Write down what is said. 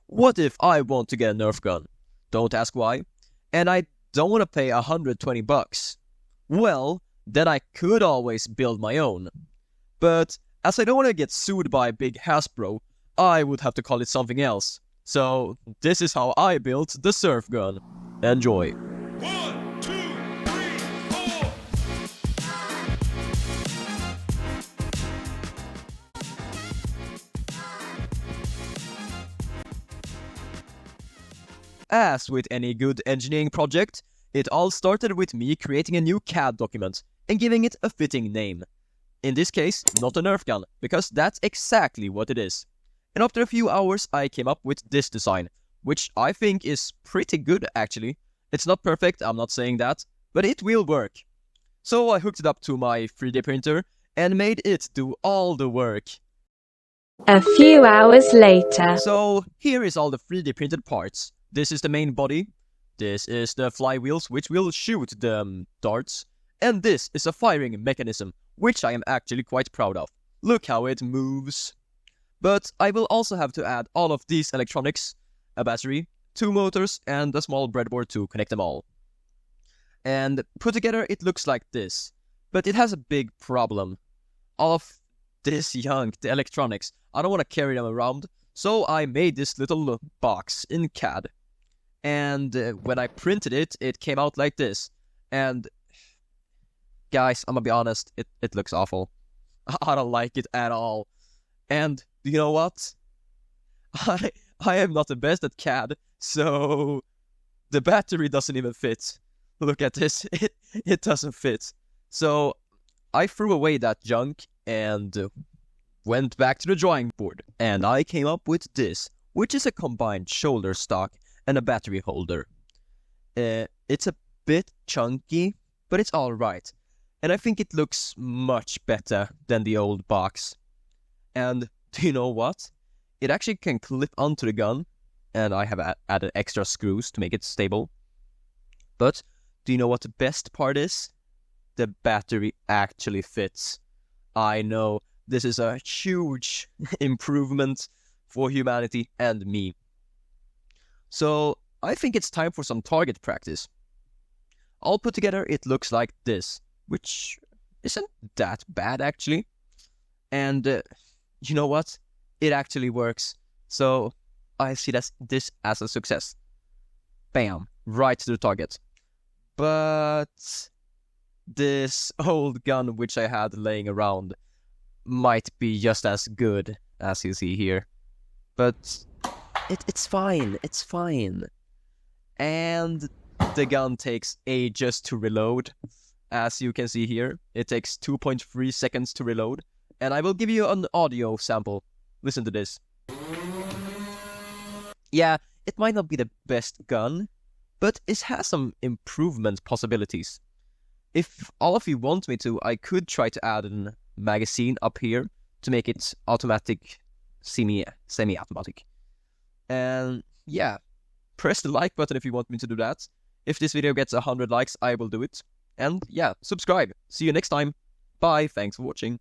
what if I want to get a Nerf gun? Don't ask why. And I don't want to pay $120. Well, then I could always build my own. But as I don't want to get sued by big Hasbro, I would have to call it something else. So this is how I built the Surf Gun. Enjoy. 1, 2, 3, 4. As with any good engineering project, it all started with me creating a new CAD document and giving it a fitting name. In this case, not a Nerf gun, because that's exactly what it is. And after a few hours I came up with this design, which I think is pretty good actually. It's not perfect, I'm not saying that, but it will work. So I hooked it up to my 3D printer and made it do all the work. A few hours later. So here is all the 3D printed parts. This is the main body, this is the flywheels which will shoot the darts, and this is a firing mechanism, which I am actually quite proud of. Look how it moves. But I will also have to add all of these electronics, a battery, 2 motors, and a small breadboard to connect them all. And put together it looks like this, but it has a big problem. All of this junk, the electronics, I don't want to carry them around, so I made this little box in CAD. And when I printed it, it came out like this. And guys, I'm gonna be honest, it looks awful. I don't like it at all. And you know what? I am not the best at CAD, so the battery doesn't even fit. Look at this, it doesn't fit. So I threw away that junk and went back to the drawing board. And I came up with this, which is a combined shoulder stock and a battery holder. It's a bit chunky, but it's alright. And I think it looks much better than the old box. And do you know what? It actually can clip onto the gun, and I have added extra screws to make it stable. But do you know what the best part is? The battery actually fits. I know, this is a huge improvement for humanity and me. So I think it's time for some target practice. All put together it looks like this, which isn't that bad actually. And you know what? It actually works. So I see this as a success. Bam, right to the target. But this old gun which I had laying around might be just as good as you see here. But it's fine, it's fine. And the gun takes ages to reload. As you can see here, it takes 2.3 seconds to reload. And I will give you an audio sample. Listen to this. Yeah, it might not be the best gun, but it has some improvement possibilities. If all of you want me to, I could try to add a magazine up here to make it automatic, semi-automatic. And yeah, press the like button if you want me to do that. If this video gets 100 likes, I will do it. And yeah, subscribe. See you next time. Bye, thanks for watching.